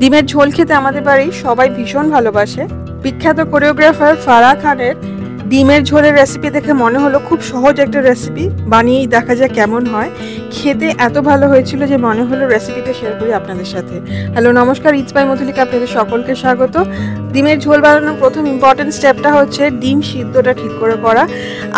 ডিমের ঝোল খেতে আমাদের বাড়ির সবাই ভীষণ ভালোবাসে। বিখ্যাত কোরিওগ্রাফার ফারাহ খানের ডিমের ঝোলের রেসিপি দেখে মনে হলো খুব সহজ একটা রেসিপি, বানিয়েই দেখা যায় কেমন হয়। খেতে এত ভালো হয়েছিল যে মনে হলো রেসিপিটা শেয়ার করি আপনাদের সাথে। হ্যালো নমস্কার, ইটস বাই মধুলিকা, আপনাদের সকলকে স্বাগত। ডিমের ঝোল বানানোর প্রথম ইম্পর্টেন্ট স্টেপটা হচ্ছে ডিম সিদ্ধটা ঠিক করে করা।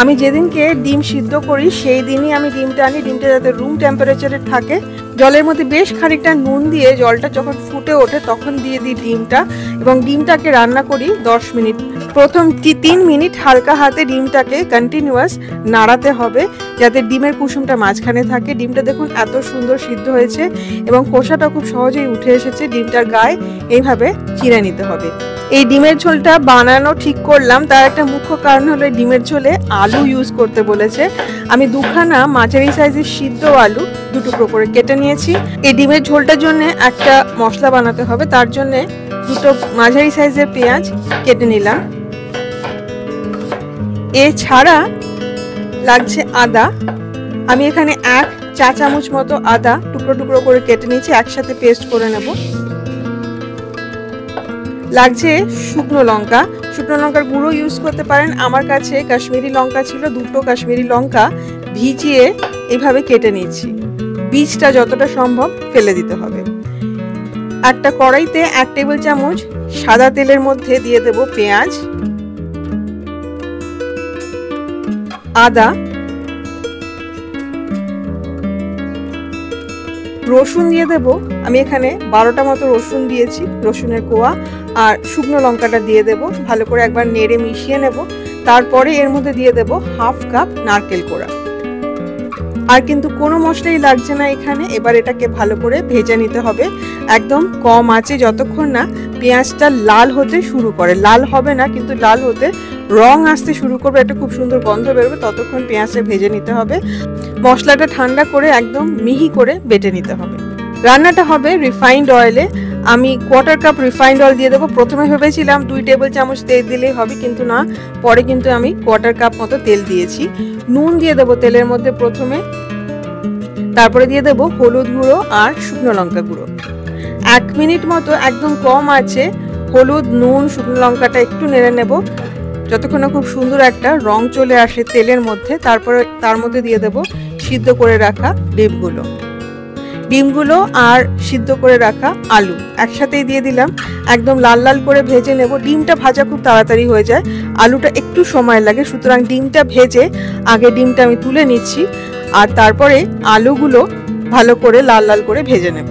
আমি যেদিনকে ডিম সিদ্ধ করি সেই দিনই আমি ডিমটা আনি, ডিমটা যাতে রুম টেম্পারেচারে থাকে। জলের মধ্যে বেশ খানিকটা নুন দিয়ে জলটা যখন ফুটে ওঠে তখন দিয়ে দিই ডিমটা, এবং ডিমটাকে রান্না করি 10 মিনিট। প্রথম 3 মিনিট হালকা হাতে ডিমটাকে কন্টিনিউয়াস নাড়াতে হবে যাতে ডিমের কুসুমটা মাঝখানে থাকে। ডিমটা দেখুন এত সুন্দর সিদ্ধ হয়েছে এবং খোসাটা খুব সহজেই উঠে এসেছে। ডিমটার গায়ে এইভাবে চিড়ে নিতে হবে। এই ডিমের ঝোলটা বানানো ঠিক করলাম, তার একটা মুখ্য কারণ হলো ডিমের ঝোলে আলু ইউজ করতে বলেছে। আমি দুখানা মাঝারি সাইজের সিদ্ধ আলু 2 টুকরো করে কেটে নিয়েছি। এই ডিমের ঝোলটার জন্য একটা মশলা বানাতে হবে, তার জন্য 2টো মাঝারি সাইজের পেঁয়াজ কেটে নিলাম। এছাড়া লাগছে আদা। আমি এখানে 1 চা চামচ মতো আদা টুকরো টুকরো করে কেটে নিয়েছি, একসাথে পেস্ট করে নেব। লাগছে শুকনো লঙ্কা, শুকনো লঙ্কার গুঁড়ো ইউজ করতে পারেন। আমার কাছে কাশ্মীরি লঙ্কা ছিল, 2টো কাশ্মীরি লঙ্কা ভিজিয়ে এইভাবে কেটে নিয়েছি। বীজটা যতটা সম্ভব ফেলে দিতে হবে। একটা কড়াইতে 1 টেবিল চামচ সাদা তেলের মধ্যে দিয়ে দেব পেঁয়াজ, আদা, রসুন দিয়ে দেব। আমি এখানে 12টা মতো রসুন দিয়েছি, রসুনের কোয়া, আর শুকনো লঙ্কাটা দিয়ে দেব। ভালো করে একবার নেড়ে মিশিয়ে নেব। তারপরে এর মধ্যে দিয়ে দেব 1/2 কাপ নারকেল কোড়া। আর কিন্তু কোনো মশলাই লাগছে না এখানে। এবার এটাকে ভালো করে ভেজে নিতে হবে একদম কম আঁচে, যতক্ষণ না পেঁয়াজটা লাল হতে শুরু করে। লাল হবে না, কিন্তু লাল হতে রং আসতে শুরু করবে, একটা খুব সুন্দর গন্ধ বেরোবে, ততক্ষণ পেঁয়াজটা ভেজে নিতে হবে। মশলাটা ঠান্ডা করে একদম মিহি করে বেটে নিতে হবে। রান্নাটা হবে রিফাইন্ড অয়েলে। আমি 1/4 কাপ রিফাইন্ড অয়েল দিয়ে দেবো। প্রথমে ভেবেছিলাম 2 টেবিল চামচ তেল দিলেই হবে, কিন্তু না, পরে কিন্তু আমি 1/4 কাপ মতো তেল দিয়েছি। নুন দিয়ে দেবো তেলের মধ্যে প্রথমে, তারপরে দিয়ে দেবো হলুদ গুঁড়ো আর শুকনো লঙ্কা গুঁড়ো। 1 মিনিট মতো একদম কম আছে হলুদ, নুন, শুকনো লঙ্কাটা একটু নেড়ে নেব যতক্ষণ না খুব সুন্দর একটা রং চলে আসে তেলের মধ্যে। তারপরে তার মধ্যে দিয়ে দেব সিদ্ধ করে রাখা ডিমগুলো আর সিদ্ধ করে রাখা আলু একসাথেই দিয়ে দিলাম। একদম লাল লাল করে ভেজে নেব। ডিমটা ভাজা খুব তাড়াতাড়ি হয়ে যায়, আলুটা একটু সময় লাগে, সুতরাং ডিমটা ভেজে আগে ডিমটা আমি তুলে নিচ্ছি, আর তারপরে আলুগুলো ভালো করে লাল লাল করে ভেজে নেব।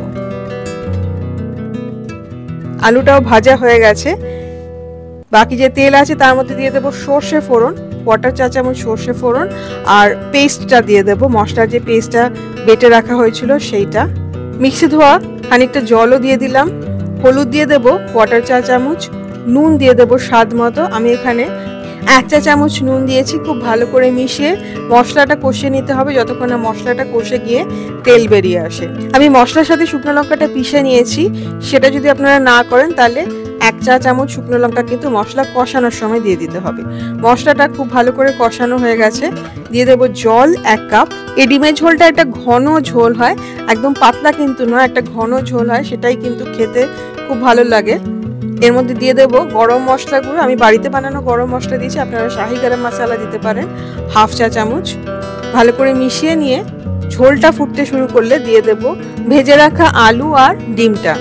আলুটাও ভাজা হয়ে গেছে। বাকি যে তেল আছে তার মধ্যে দিয়ে দেবো সর্ষে ফোড়ন, 1/4 চা চামচ সর্ষে ফোড়ন, আর পেস্টটা দিয়ে দেবো, মশলার যে পেস্টটা বেটে রাখা হয়েছিল সেইটা। মিক্সি ধোয়া খানিকটা জলও দিয়ে দিলাম। হলুদ দিয়ে দেবো 1/4 চা চামচ, নুন দিয়ে দেবো স্বাদ মতো। আমি এখানে 1 চা চামচ নুন দিয়েছি। খুব ভালো করে মিশিয়ে মশলাটা কষিয়ে নিতে হবে যতক্ষণ না মশলাটা কষে গিয়ে তেল বেরিয়ে আসে। আমি মশলার সাথে শুকনো লঙ্কাটা পিষে নিয়েছি, সেটা যদি আপনারা না করেন তাহলে 1 চা চামচ শুকনো লঙ্কা কিন্তু মশলা কষানোর সময় দিয়ে দিতে হবে। মশলাটা খুব ভালো করে কষানো হয়ে গেছে। দিয়ে দেবো জল 1 কাপ। এই ডিমের ঝোলটা একটা ঘন ঝোল হয়, একদম পাতলা কিন্তু নয়, একটা ঘন ঝোল হয়, সেটাই কিন্তু খেতে খুব ভালো লাগে। এর মধ্যে দিয়ে দেব গরম মশলা গুঁড়ো। আমি বাড়িতে বানানো গরম মশলা দিয়েছি, আপনারা শাহি গরম মশলা দিতে পারেন 1/2 চা চামচ। ভালো করে মিশিয়ে নিয়ে ঝোলটা ফুটতে শুরু করলে দিয়ে দেব ভেজে রাখা আলু আর ডিমটা।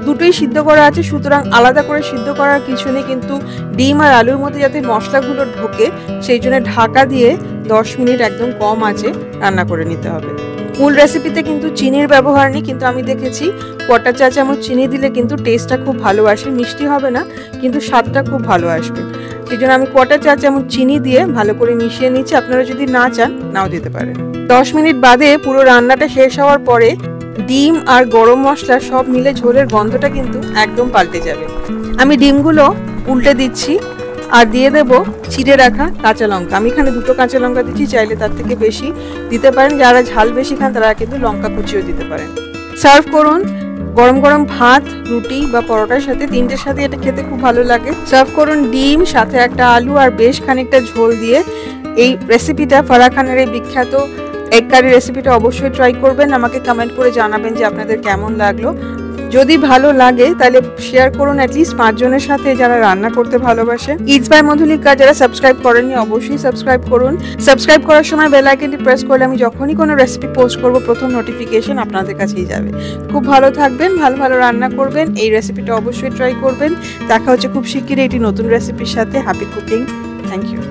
দুটোই সিদ্ধ করা আছে, সুতরাং আলাদা করে সিদ্ধ করার কিছু নেই, কিন্তু ডিম আর আলুর মধ্যে যাতে মশলাগুলো ঢোকে সেই জন্য ঢাকা দিয়ে 10 মিনিট একদম কম আঁচে রান্না করে নিতে হবে। মূল রেসিপিতে কিন্তু চিনির ব্যবহার নেই, কিন্তু আমি দেখেছি 1/4 চা চামচ চিনি দিলে কিন্তু টেস্টটা খুব ভালো আসে। মিষ্টি হবে না, কিন্তু স্বাদটা খুব ভালো আসবে। সেই জন্য আমি 1/4 চা চামচ চিনি দিয়ে ভালো করে মিশিয়ে নিচ্ছি। আপনারা যদি না চান নাও দিতে পারেন। 10 মিনিট বাদে পুরো রান্নাটা শেষ হওয়ার পরে ডিম আর গরম মশলা সব মিলে ঝোলের গন্ধটা কিন্তু একদম পাল্টে যাবে। আমি ডিমগুলো উল্টে দিচ্ছি আর দিয়ে দেব চিড়ে রাখা কাঁচা লঙ্কা। আমি এখানে 2টো কাঁচা লঙ্কা দিচ্ছি, চাইলে তার থেকে বেশি দিতে পারেন। যারা ঝাল বেশি খান তারা কিন্তু লঙ্কা কুচিও দিতে পারেন। সার্ভ করুন গরম গরম ভাত, রুটি বা পরোটার সাথে, 3টের সাথে এটা খেতে খুব ভালো লাগে। সার্ভ করুন ডিম, সাথে একটা আলু আর বেশ খানিকটা ঝোল দিয়ে। এই রেসিপিটা ফারাহ খানের এই বিখ্যাত এগ কারি রেসিপিটা অবশ্যই ট্রাই করবেন। আমাকে কমেন্ট করে জানাবেন যে আপনাদের কেমন লাগলো। যদি ভালো লাগে তাহলে শেয়ার করুন অ্যাটলিস্ট 5 জনের সাথে যারা রান্না করতে ভালোবাসে। ইটস বাই মধুলিকা যারা সাবস্ক্রাইব করেননি অবশ্যই সাবস্ক্রাইব করুন। সাবস্ক্রাইব করার সময় বেল আইকনটি প্রেস করলে আমি যখনই কোনো রেসিপি পোস্ট করব প্রথম নোটিফিকেশন আপনাদের কাছেই যাবে। খুব ভালো থাকবেন, ভালো ভালো রান্না করবেন, এই রেসিপিটা অবশ্যই ট্রাই করবেন। দেখা হচ্ছে খুব শিগগিরই একটি নতুন রেসিপির সাথে। Happy cooking. Thank you.